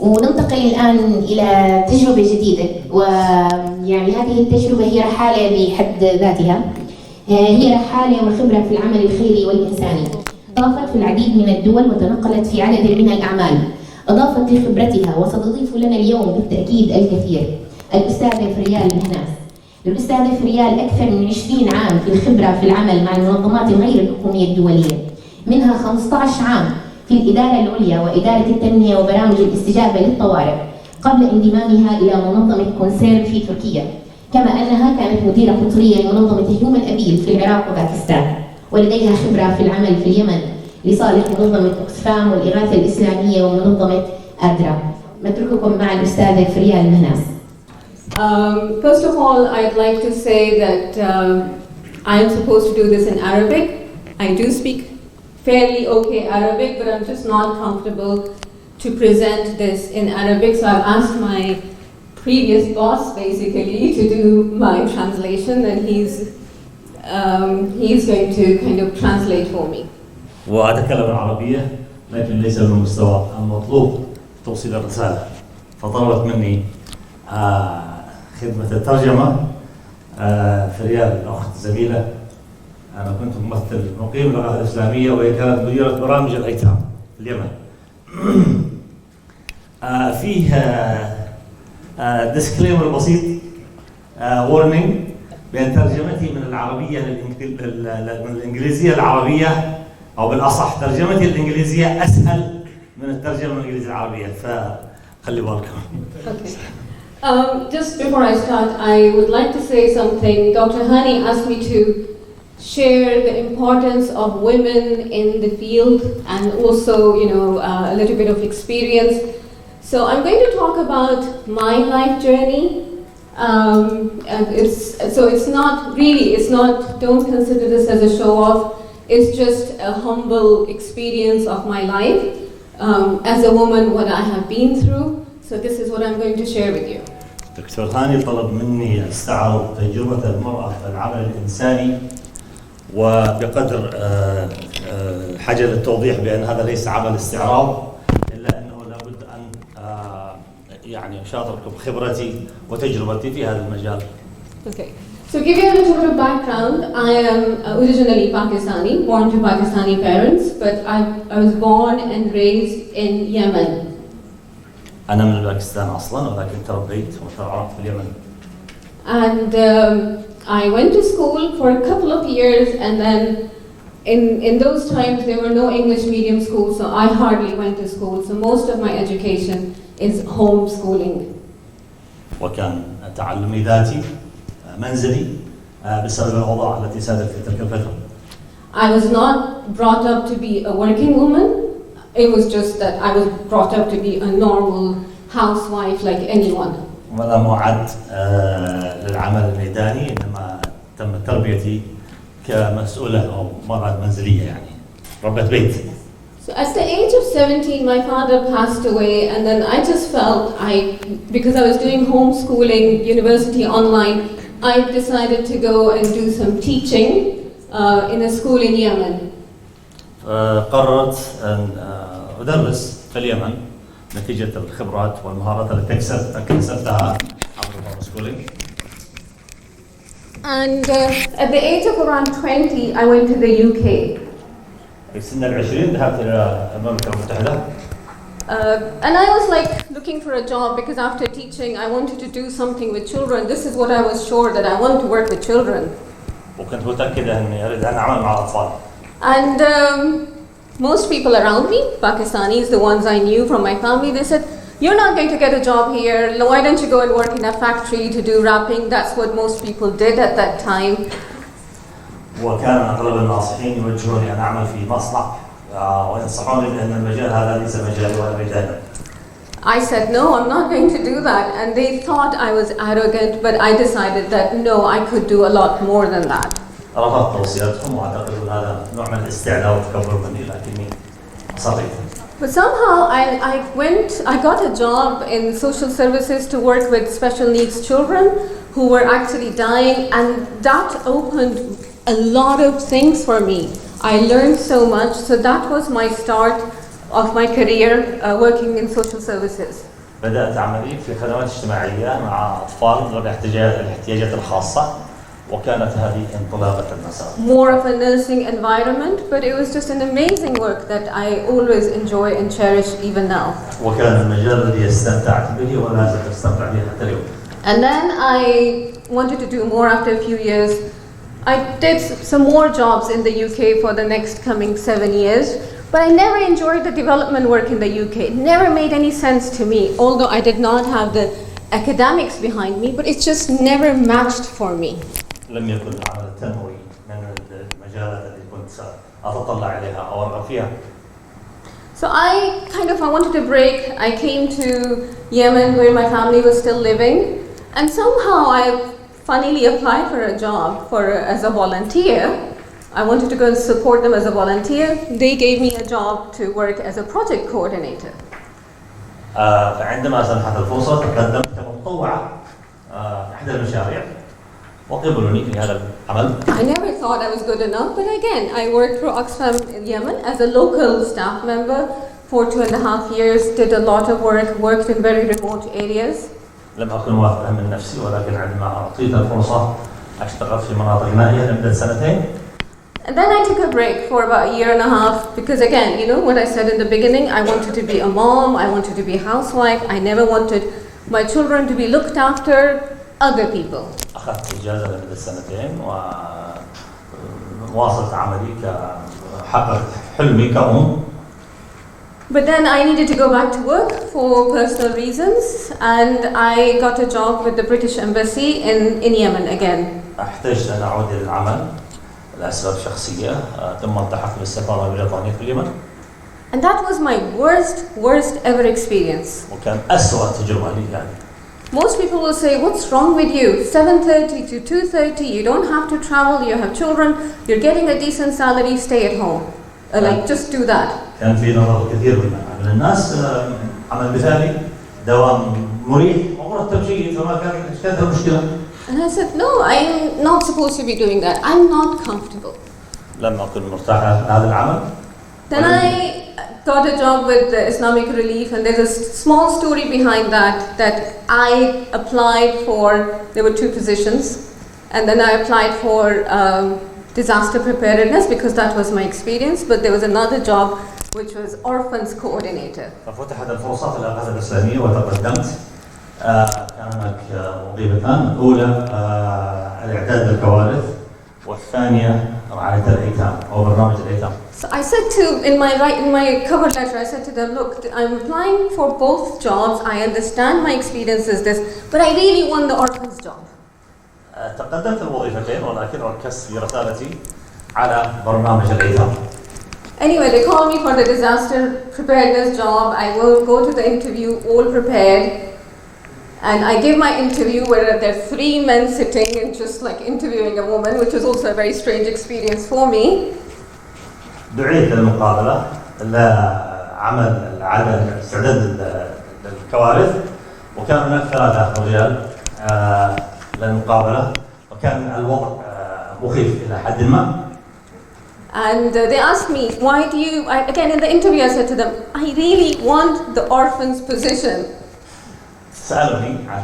وننتقل الآن إلى تجربة جديدة، ويعني هذه التجربة هي رحالة بحد ذاتها. هي رحالة وخبرة في العمل الخيري والإنساني، ضافت في العديد من الدول وتنقلت في عدد من الأعمال، أضافت لخبرتها وستضيف لنا اليوم بالتأكيد الكثير. الأستاذة فريال منهاس. الأستاذة فريال أكثر من 20 عام في الخبرة في العمل مع المنظمات الغير الحكومية الدولية، منها 15 عام في الإدارة العليا وإدارة التنمية وبرامج الاستجابة للطوارئ قبل انضمامها إلى منظمة كونسيرن في تركيا، كما أنها كانت مديرة قطرية لمنظمة هيومن أبيل في العراق وباكستان، ولديها خبرة في العمل في اليمن لصالح منظمة أكسفام والإغاثة الإسلامية ومنظمة أدرا. نترككم مع الأستاذة فريال منهاس. First of all, I'd like to say that I am supposed to do this in Arabic. I do speak fairly okay Arabic, but I'm just not comfortable to present this in Arabic, so I've asked my previous boss basically to do my translation, and he's going to kind of translate for me. وأتكلم العربية لكن ليس بالمستوى المطلوب توصيل الرسالة، فطلبت مني خدمة الترجمة. فريال أخت زميلة، أنا كنت ممثل مقيم للإغاثة الإسلامية وهي كانت مديرة برامج الأيتام في اليمن. فيه ديسكليمر بسيط، وورنينج، بأن ترجمتي من العربية من الإنجليزية للعربية، أو بالأصح ترجمتي الإنجليزية أسهل من الترجمة من الإنجليزية العربية، فخلي بالكم. Just before I start, I would like to say something. Dr. Hani asked me to share the importance of women in the field and also, a little bit of experience. So I'm going to talk about my life journey. Don't consider this as a show off. It's just a humble experience of my life as a woman, what I have been through. So this is what I'm going to share with you. دكتور هاني طلب مني استعرض تجربة المرأة في العمل الإنساني، وبقدر حاجة للتوضيح بأن هذا ليس عمل استعراض، إلا أنه لابد أن أشارككم خبرتي وتجربتي في هذا المجال. Okay. So to give you a little bit of background, I am originally Pakistani, born to Pakistani parents, but I was born and raised in Yemen. أنا من باكستان أصلاً، ولكن تربيت وتعرفت في اليمن. And I went to school for a couple of years, and then in those times there were no English medium schools, so I hardly went to school. So most of my education is homeschooling. وكان تعلمي ذاتي منزلي بسبب الأوضاع التي سادت في تلك الفترة. I was not brought up to be a working woman. It was just that I was brought up to be a normal housewife like anyone. ولم أعد للعمل الميداني، إنما تم تربيتي كمسؤولة أو مرأة منزلية، ربة بيت. So at the age of 17, my father passed away, and then I just felt because I was doing homeschooling, university online, I decided to go and do some teaching in a school in Yemen. قررت أن أدرس في اليمن نتيجة الخبرات والمهارات التي اكتسبتها عبر الهومسكولينج. And at the age of around 20, I went to the UK. في سن 20 ذهبت إلى المملكة المتحدة. And I was looking for a job because after teaching, I wanted to do something with children. This is what I was sure that I wanted to work with children. وكنت متأكدة أني أريد أن أعمل مع الأطفال. And most people around me, Pakistanis, the ones I knew from my family, they said, "You're not going to get a job here. Why don't you go and work in a factory to do wrapping?" That's what most people did at that time. وكان أغلب الناصحين يوجهوني أن أعمل في مصنع وينصحوني بأن المجال هذا ليس مجالي ولا ميداني. I said, "No, I'm not going to do that." And they thought I was arrogant, but I decided that no, I could do a lot more than that. رفضت توصياتهم واعتقد ان هذا نوع من الاستعلاء والتكبر مني، لكني صريت. But somehow I got a job in social services to work with special needs children who were actually dying, and that opened a lot of things for me. I learned so much, so that was my start of my career working in social services. بدأت عملي في خدمات اجتماعية مع أطفال ذوي الاحتياجات الخاصة، وكانت هذه انطلاقة المسار. More of a nursing environment, but it was just an amazing work that I always enjoy and cherish even now. وكان المجال الذي استمتعت به ولا زلت أستمتع به حتى اليوم. And then I wanted to do more after a few years. I did some more jobs in the UK for the next coming 7 years, but I never enjoyed the development work in the UK. It never made any sense to me, although I did not have the academics behind me, but it just never matched for me. لم يكن العمل التنموي من المجالات التي كنت أتطلع إليها أو أرغب فيها. So I wanted a break. I came to Yemen where my family was still living, and somehow I funnily applied for a job as a volunteer. I wanted to go and support them as a volunteer. They gave me a job to work as a project coordinator. فعندما سنحت الفرصة تقدمت كمتطوعة في إحدى المشاريع وقبلوني في هذا العمل. I never thought I was good enough, but again, I worked for Oxfam in Yemen as a local staff member for 2.5 years, did a lot of work, worked in very remote areas. لم أكن واثقا من نفسي، ولكن عندما أعطيت الفرصة اشتغلت في مناطق نائية لمدة 2 سنين. And then I took a break for about 1.5 years because again, you know what I said in the beginning, I wanted to be a mom, I wanted to be a housewife, I never wanted my children to be looked after other people. أخذت إجازة لمدة 2 سنين وواصلت عملي كحققت حلمي كأم. But then I needed to go back to work for personal reasons, and I got a job with the British Embassy in Yemen again. احتجت أن أعود إلى العمل لأسباب شخصية، ثم التحقت بالسفارة البريطانية في اليمن. And that was my worst ever experience. وكان أسوأ تجربة لي يعني. Most people will say, what's wrong with you? 7:30 to 2:30, you don't have to travel, you have children, you're getting a decent salary, stay at home. Like, just do that. كان في نظر كثير من الناس عمل مثالي، دوام مريح ومرتب جيد، فما كانت المشكلة. And I said, no, I'm not supposed to be doing that. I'm not comfortable. لم أكن مرتاحة في هذا العمل. Then I got a job with the Islamic Relief, and there's a small story behind that I applied for. There were 2 positions, and then I applied for disaster preparedness because that was my experience, but there was another job which was orphans coordinator. ففتحت الفرصة في الأغاثة الإسلامية وتقدمت. كان هناك وظيفتان، الأولى الإعداد للكوارث، والثانية رعاية الأيتام أو برنامج الأيتام. So I said in my cover letter, I said to them, look, I'm applying for both jobs. I understand my experience is this, but I really want the orphans job. تقدمت الوظيفتين، ولكن ركزت في رسالتي على برنامج الأيتام. Anyway, they called me for the disaster preparedness job. I will go to the interview all prepared. And I give my interview where there are 3 men sitting and just like interviewing a woman, which was also a very strange experience for me. دعيت للمقابلة لعمل استعداد للكوارث، وكان هناك 3 رجال للمقابلة، وكان الوضع مخيف إلى حد ما. And they asked me, why do you, again in the interview I said to them, I really want the orphans position. سألوني عن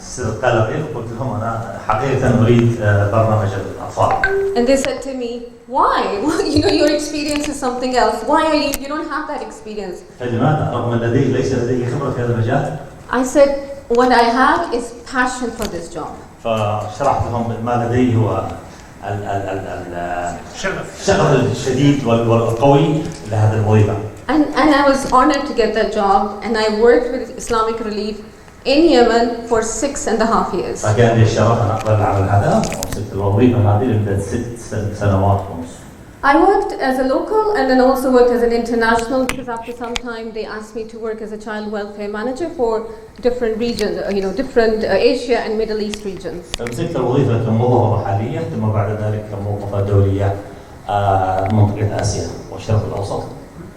سر قلقي، وقلت لهم أنا حقيقة أريد برنامج الأطفال. And they said to me, why? You know, your experience is something else. Why are you don't have that experience? فلماذا؟ رغم أن ليس لدي خبرة في هذا المجال. I said, what I have is passion for this job. فشرحت لهم ما لدي هو الشغف الشديد والقوي لهذه الوظيفة. And I was honored to get that job, and I worked with Islamic Relief in Yemen for 6.5 years. فكان لي الشرف أن أقبل العمل هذا ومسكت الوظيفة هذه لمدة 6 سنوات ونص. I worked as a local and then also worked as an international because after some time they asked me to work as a child welfare manager for different regions, different Asia and Middle East regions. مسكت الوظيفة كموظفة محلية، ثم بعد ذلك كموظفة دولية منطقة آسيا والشرق الأوسط.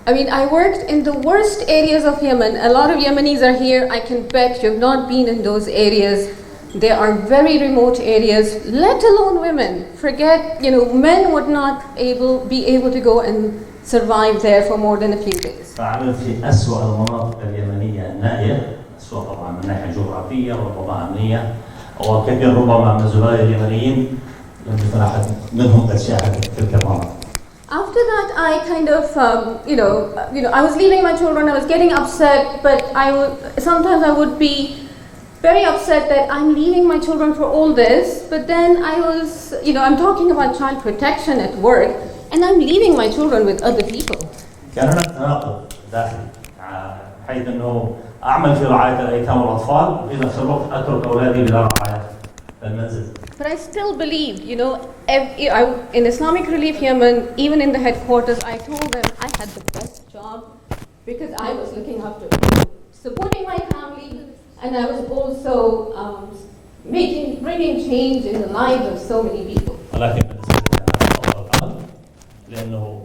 I mean, I worked in the worst areas of Yemen. A lot of Yemenis are here. I can bet you've not been in those areas. They are very remote areas, let alone women. Forget, men would not be able to go and survive there for more than a few days. فعملت في أسوأ المناطق اليمنية النائية، أسوأ سواء طبعا من ناحيه جغرافيه وربما امنيه، وكثير ربما من زملائي اليمنيين لم يكن احد منهم قد شاهد تلك المرة. After that, I kind of, I was leaving my children. I was getting upset, but sometimes I would be very upset that I'm leaving my children for all this. But then I'm talking about child protection at work, and I'm leaving my children with other people. كان هناك تناقض داخلي حيث انه اعمل في رعايه الايتام والاطفال وفي نفس الوقت اترك اولادي للرعايه في المنزل. But I still believed, in Islamic Relief Yemen, even in the headquarters, I told them I had the best job because I was looking after supporting my family, and I was also bringing change in the lives of so many people. ولكن أفضل العمل لأنه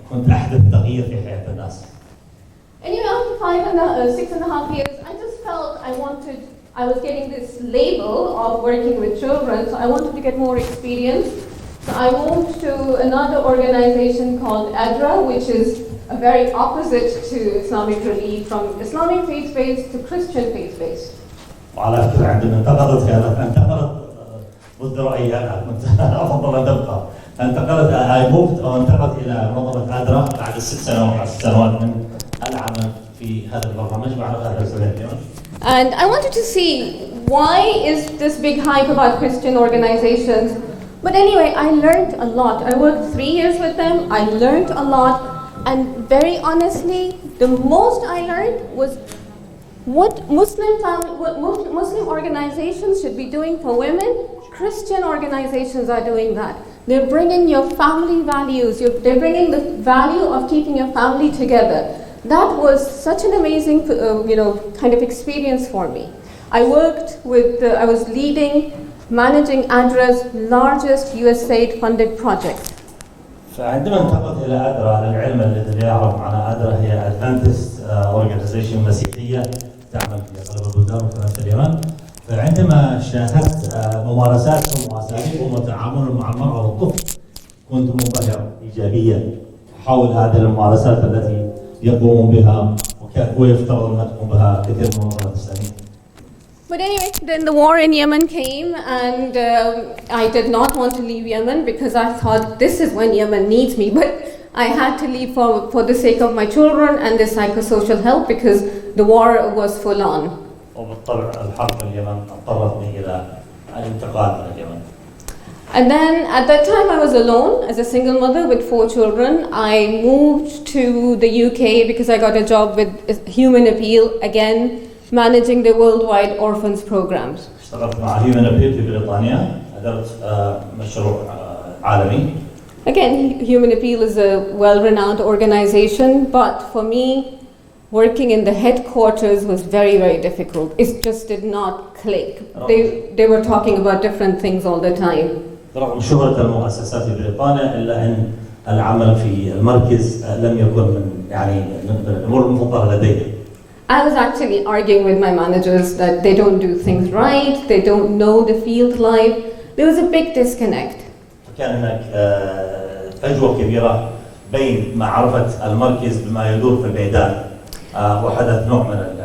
كنت أحدث تغيير في حياة الناس. Anyway, after 6.5 years, I just felt I was getting this label of working with children, so I wanted to get more experience. So I moved to another organization called ADRA, which is a very opposite to Islamic Relief, from Islamic faith-based to Christian faith-based. وعلى فكرة عندما انتقلت ضد رأيي أنا كنت أفضل أن تبقى. انتقلت إلى منظمة ADRA بعد 6 سنوات من العمل في هذا البرنامج مع هذا السنة. And I wanted to see why is this big hype about Christian organizations. But anyway, I learned a lot. I worked 3 years with them. I learned a lot. And very honestly, the most I learned was what Muslim organizations should be doing for women. Christian organizations are doing that. They're bringing your family values. They're bringing the value of keeping your family together. That was such an amazing, kind of experience for me. I was managing ADRA's largest USAID-funded project. فعندما انتقلت إلى ADRA، العلم الذي يعرف عن ADRA هي Adventist Organization مسيحية تعمل في أغلب البلدان وكانت اليمن. فعندما شاهدت ممارساتهم وأساليبهم وتعاملهم مع المرأة والطفل كنت منبهر إيجابيا. أحاول هذه الممارسات التي يقومون بها ويفترض أن تقوم بها كثير من المنظمات الإسلامية. But anyway, then the war in Yemen came, and I did not want to leave Yemen because I thought this is when Yemen needs me. But I had to leave for the sake of my children and the psychosocial help because the war was full on. وبالطبع الحرب في اليمن اضطرتني إلى الانتقال من اليمن. And then at that time I was alone as a single mother with 4 children. I moved to the UK because I got a job with Human Appeal, again managing the worldwide orphans programs. اشتغلت مع Human Appeal في بريطانيا، أدرت مشروع عالمي. Again, Human Appeal is a well-renowned organization, but for me, working in the headquarters was very, very difficult. It just did not click. They were talking about different things all the time. رغم شهرة المؤسسات في بريطانيا إلا أن العمل في المركز لم يكن من الأمور المفضلة لدي. I was actually arguing with my managers that they don't do things right, they don't know the field life. There was a big disconnect. كان هناك فجوة كبيرة بين معرفة المركز بما يدور في الميدان وحدث نوع من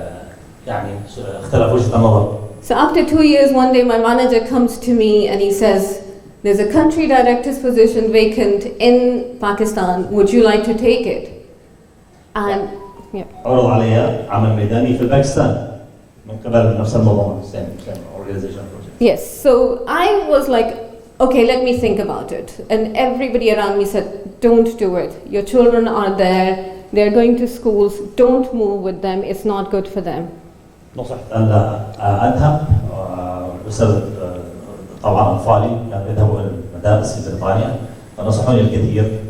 اختلاف وجهة النظر. So after 2 years, one day my manager comes to me and he says, there's a country director's position vacant in Pakistan, would you like to take it? And عرض علي عمل ميداني في باكستان من قبل نفس المنظمة same organization project. Yes, so I was like, okay, let me think about it. And everybody around me said, don't do it. Your children are there, they're going to schools, don't move with them, it's not good for them. نصحت أن لا أذهب بسبب طبعا أطفالي كانوا يذهبوا إلى المدارس في بريطانيا فنصحوني الكثير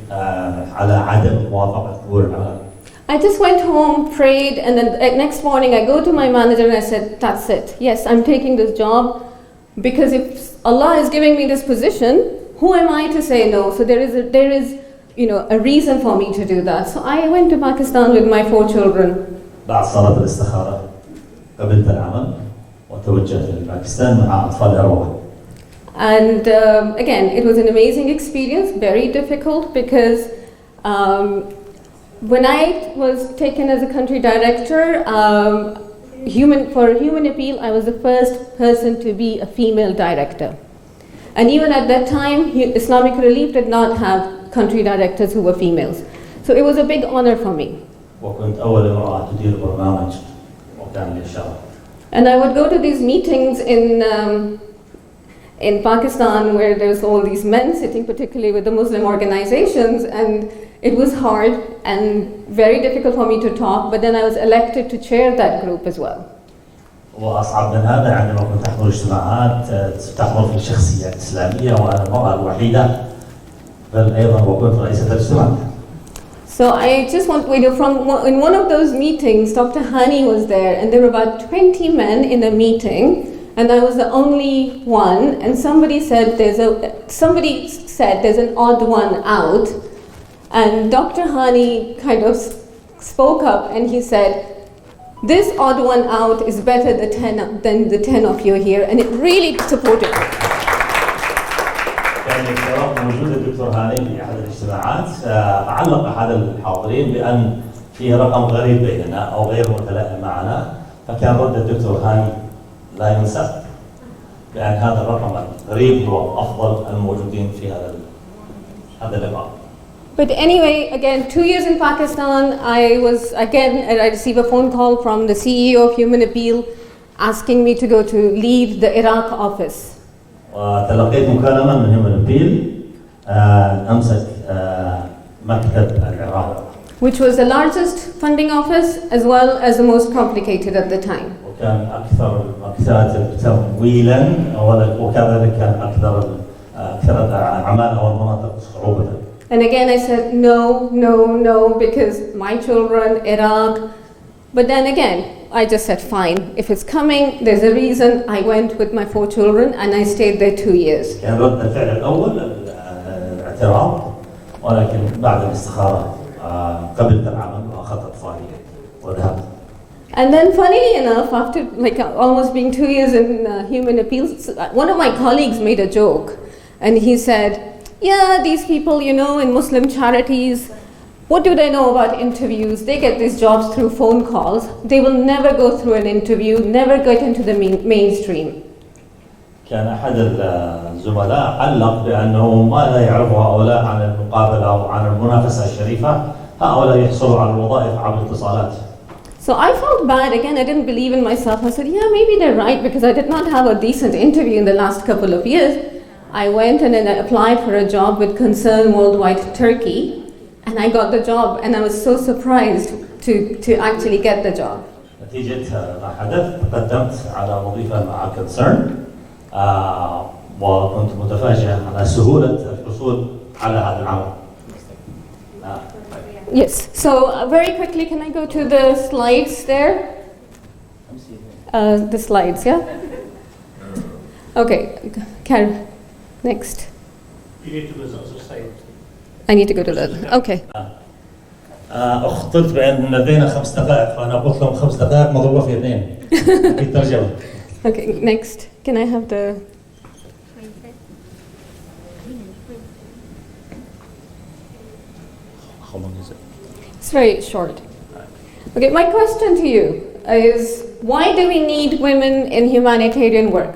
على عدم موافقة قبول العمل. I just went home, prayed, and then next morning I go to my manager and I said, that's it. Yes, I'm taking this job because if Allah is giving me this position, who am I to say no? So there is a reason for me to do that. So I went to Pakistan with my 4 children. بعد صلاة الاستخارة قبلت العمل وتوجهت لباكستان مع أطفال 4. And again, it was an amazing experience, very difficult because when I was taken as a country director, for Human Appeal, I was the first person to be a female director. And even at that time, Islamic Relief did not have country directors who were females. So it was a big honor for me. وكنت أول امرأة تدير برنامج وكان لي شرف. And I would go to these meetings in Pakistan where there's all these men sitting, particularly with the Muslim organizations, and it was hard and very difficult for me to talk, but then I was elected to chair that group as well. وأصعب من هذا عندما كنت أحضر اجتماعات تحضر في شخصية إسلامية وأنا المرأة الوحيدة بل أيضا وكنت رئيسة الاجتماع. So I just want in one of those meetings, Dr. Hani was there, and there were about 20 men in a meeting, and I was the only one. And somebody said there's an odd one out, and Dr. Hani kind of spoke up, and he said, "This odd one out is better than the 10 of you here," and it really supported me. كان الشرف موجود الدكتور هاني في احد الاجتماعات علق احد الحاضرين بان في رقم غريب بيننا او غير متلائم معنا فكان رد الدكتور هاني لا ينسى بان هذا الرقم الغريب هو افضل الموجودين في هذا اللقاء. But anyway, again, 2 years in Pakistan, I received a phone call from the CEO of Human Appeal asking me to go to lead the Iraq office. وتلقيت مكالمة من هيومن أبيل أمسك مكتب العراق. Which was the largest funding office as well as the most complicated at the time. وكان أكثر المكتب تمويلا وكذلك كان أكثر الأعمال أو المناطق صعوبة. And again I said no because my children, Iraq. But then again, I just said fine. If it's coming, there's a reason. I went with my 4 children and I stayed there 2 years. كان رد الفعل الأول الاعتراض ولكن بعد الاستخارة قبلت العمل وأخذت أطفالي وذهبت. And then funnily enough, after almost being 2 years in Human Appeals, one of my colleagues made a joke and he said, yeah, these people, in Muslim charities, what do they know about interviews? They get these jobs through phone calls. They will never go through an interview, never get into the mainstream. كان أحد الزملاء علق بأنه ما لا يعرفه هؤلاء عن المقابلة أو عن المنافسة الشريفة هؤلاء يحصلوا على الوظائف عبر الاتصالات. So I felt bad. Again, I didn't believe in myself. I said, yeah, maybe they're right because I did not have a decent interview in the last couple of years. I went and then I applied for a job with Concern Worldwide Turkey. And I got the job, and I was so surprised to actually get the job. نتيجة ما حدث تقدمت على وظيفة مع Concern وكنت متفاجئ على سهولة الحصول على هذا العمل. Yes. So very quickly, can I go to the slides there? The slides, yeah. Okay, Karen, next. You need to go to the side. I need to go to the. Okay. اخطرت بان لدينا 5 دقائق فانا قلت لهم 5 دقائق مضروبه في 2 في الترجمه. Okay, next. Can I have the. How long is it? It's very short. Okay, my question to you is why do we need women in humanitarian work?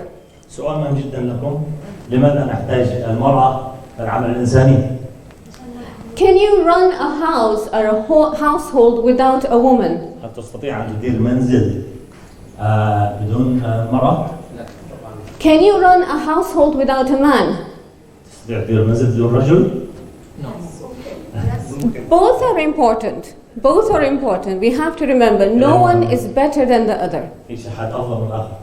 سؤال مهم جدا لكم لماذا نحتاج المرأة في العمل الإنساني؟ Can you run a house or a household without a woman? هل تستطيع أن تدير منزل بدون مرأة؟ Can you run a household without a man? تستطيع تدير منزل بدون رجل؟ Both are important. Both are important. We have to remember no one is better than the other. في أحد أفضل من الآخر.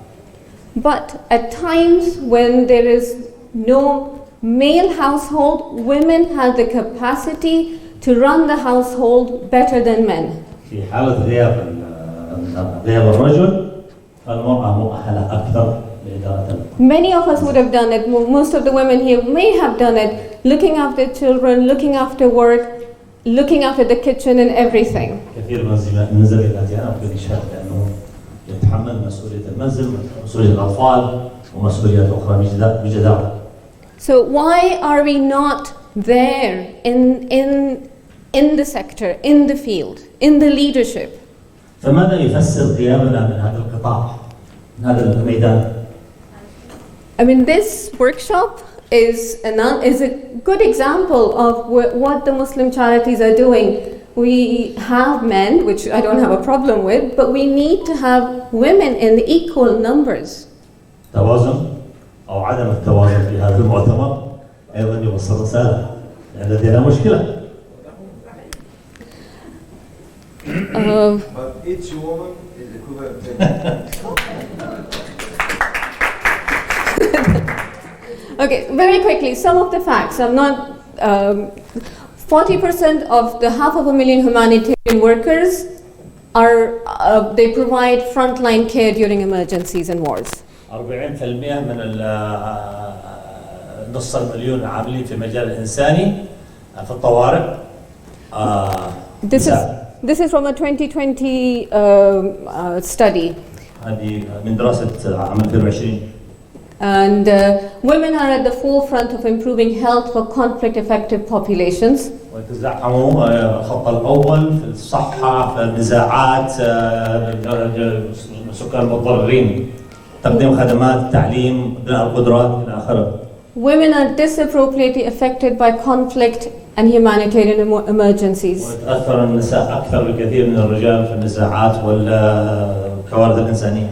But at times when there is no male household, women have the capacity to run the household better than men. في حالة غياب الرجل فالمرأة مؤهلة أكثر لإدارة. Many of us would have done it. Most of the women here may have done it, looking after children, looking after work, looking after the kitchen and everything. كثير من زملائي التي أنا أقدر أشهد بأنه يتحمل مسؤولية المنزل، مسؤولية الأطفال ومسؤوليات أخرى بجدارة. So why are we not there in the sector, in the field, in the leadership? فماذا يفسر غيابنا من هذا القطاع، من هذا الميدان؟ I mean, this workshop is a good example of what the Muslim charities are doing. We have men, which I don't have a problem with, but we need to have women in equal numbers. توازن أو عدم التوازن في هذا المؤتمر أيضا يوصل رسالة، لأن لدينا مشكلة. But each woman is equivalent to Okay, very quickly, some of the facts. I'm not. 40% of the 500,000 humanitarian workers are they provide frontline care during emergencies and wars. 40% من نص المليون عاملين في مجال الإنساني في الطوارئ. This is from a 2020 study. هذه من دراسة عام 2020. And women are at the forefront of improving health for conflict-affected populations. ويتزعموا الخط الأول في الصحة، في النزاعات، السكان المتضررين، تقديم خدمات، تعليم، بناء القدرات إلى آخره. Women are disproportionately affected by conflict and humanitarian emergencies. ويتأثر النساء أكثر بكثير من الرجال في النزاعات والكوارث الإنسانية.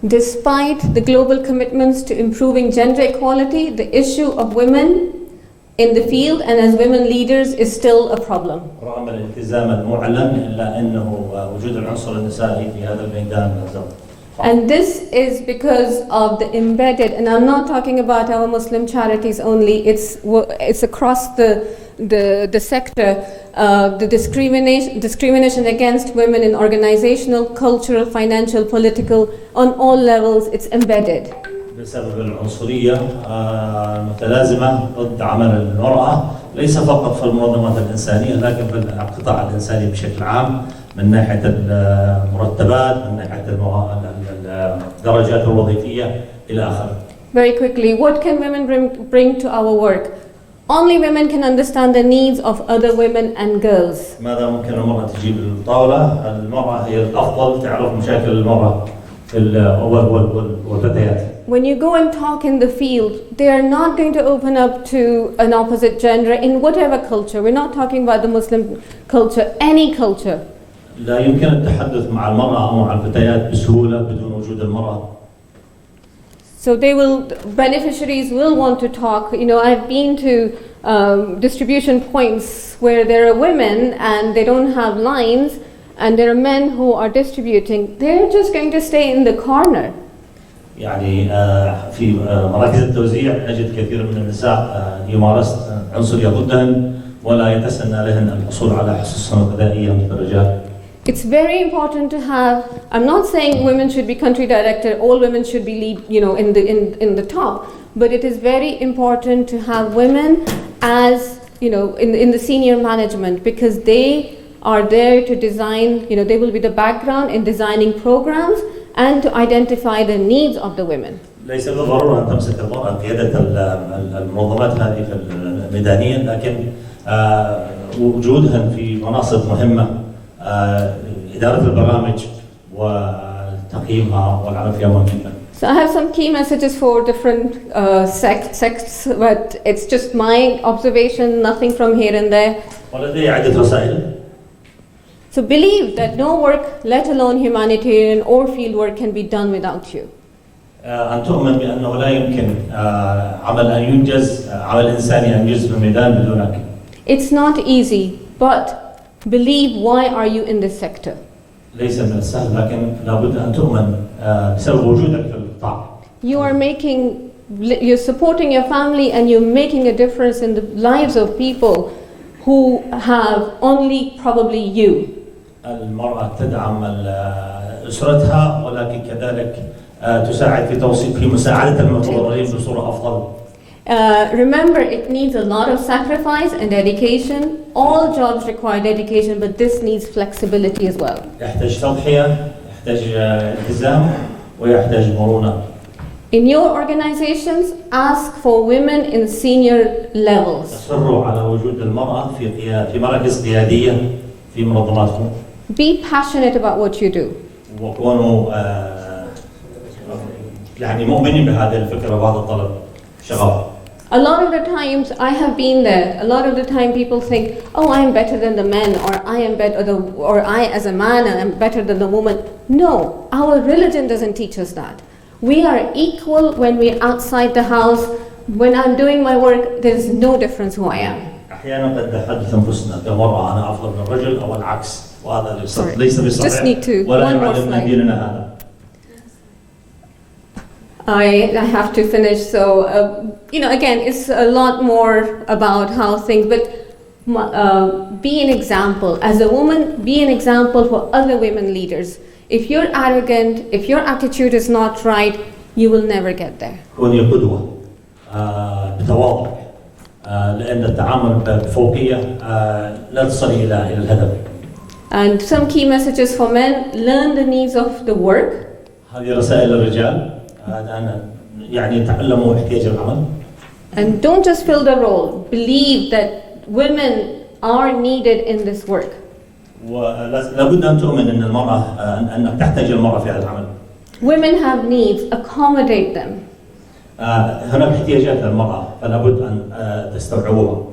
Despite the global commitments to improving gender equality, the issue of women in the field and as women leaders is still a problem. رغم الالتزام المعلن إلا أنه وجود العنصر النسائي في هذا الميدان مازال. And this is because of the embedded, and I'm not talking about our Muslim charities only, it's across the sector, the discrimination against women in organizational, cultural, financial, political, on all levels, it's embedded. بسبب العنصرية المتلازمة ضد عمل المرأة، ليس فقط في المنظمات الإنسانية لكن في القطاع الإنساني بشكل عام، من ناحية المرتبات، من ناحية الدرجات الوظيفية إلى آخره. Very quickly, what can women bring to our work? Only women can understand the needs of other women and girls. ماذا ممكن المرأة تجيب للطاولة؟ المرأة هي الأفضل تعرف مشاكل المرأة والفتيات. When you go and talk in the field, they are not going to open up to an opposite gender in whatever culture. We're not talking about the Muslim culture, any culture. لا يمكن التحدث مع المرأة أو مع الفتيات بسهولة بدون وجود المرأة. So beneficiaries will want to talk. You know, I've been to distribution points where there are women and they don't have lines, and there are men who are distributing. They're just going to stay in the corner. يعني في مراكز التوزيع نجد كثير من النساء يمارس عنصرية ضدهن ولا يتسنى لهن الحصول على حصص غذائية مثل الرجال. It's very important to have. I'm not saying women should be country director. All women should be lead. You know, in the top. But it is very important to have women as in the senior management, because they are there to design. You know, they will be the background in designing programs and to identify the needs of the women. ليس بالضرورة أن تمسك المرأة قيادة المنظمات هذه في الميدانية، لكن وجودهن في مناصب مهمة، إدارة البرامج وتقييمها والعمل فيها مهم جدا. So I have some key messages for different sects, but it's just my observation, nothing from here and there. ولدي عدة رسائل. So believe that no work, let alone humanitarian or field work, can be done without you. أن تؤمن بأنه لا يمكن عمل أن ينجز، عمل إنساني أن ينجز في الميدان بدونك. It's not easy, but believe why are you in this sector. ليس من السهل، لكن لابد أن تؤمن بسبب وجودك في القطاع. You're supporting your family and you're making a difference in the lives of people who have only probably you. المرأة تدعم أسرتها، ولكن كذلك تساعد في مساعدة المتضررين بصورة أفضل. Remember, it needs a lot of sacrifice and dedication. All jobs require dedication, but this needs flexibility as well. يحتاج تضحية، يحتاج التزام، ويحتاج مرونة. In your organizations, ask for women in senior levels. أصروا على وجود المرأة في مراكز قيادية في منظماتكم. Be passionate about what you do. وكونوا يعني مؤمنين بهذه الفكرة وهذا الطلب شغف. A lot of the times I have been there. A lot of the time people think, oh, I am better than the men, or I am better, or I as a man am better than the woman. No, our religion doesn't teach us that. We are equal when we're outside the house. When I'm doing my work, there's no difference who I am. أحيانا قد نحدث أنفسنا كمرأة أنا أفضل من الرجل أو العكس، وهذا ليس بصحيح ولا يعلمنا ديننا هذا. I have to finish, so again, it's a lot more about how things, but be an example. As a woman, be an example for other women leaders. If you're arrogant, if your attitude is not right, you will never get there. كوني قدوة بتواضع، لأن التعامل بفوقية لا تصلي إلى الهدف. And some key messages for men: learn the needs of the work. هذه رسائل للرجال. يعني تعلموا احتياج العمل. And don't just fill the role. Believe that women are needed in this work. ولابد أن تؤمن أن المرأة أن تحتاج المرأة في هذا العمل. Women have needs. Accommodate them. هناك احتياجات للمرأة فلابد أن تستوعبوها.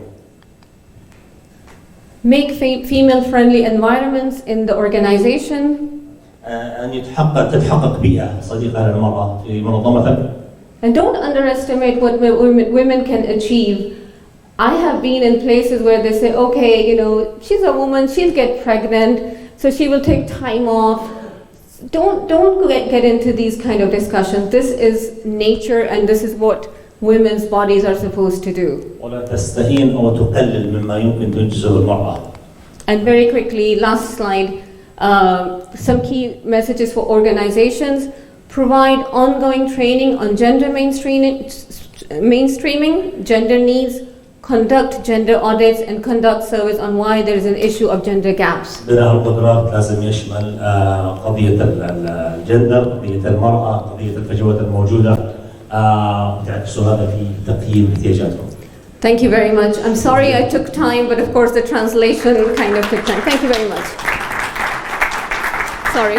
Make female-friendly environments in the organization. أن تتحقق بيئة صديقة للمرأة في منظمتك. And don't underestimate what women can achieve. I have been in places where they say, okay, she's a woman, she'll get pregnant, so she will take time off. Don't get into these kind of discussions. This is nature, and this is what women's bodies are supposed to do. ولا تستهين أو تقلل مما يمكن تنجزه المرأة. And very quickly, last slide. Some key messages for organizations: provide ongoing training on gender mainstreaming, gender needs, conduct gender audits, and conduct surveys on why there is an issue of gender gaps. بناء القدرات لازم يشمل قضية الجندر، قضية المرأة، قضية الفجوات الموجودة، تعكسوا هذا في تقييم احتياجاتهم. Thank you very much. I'm sorry I took time, but of course the translation kind of took time. Thank you very much. Sorry.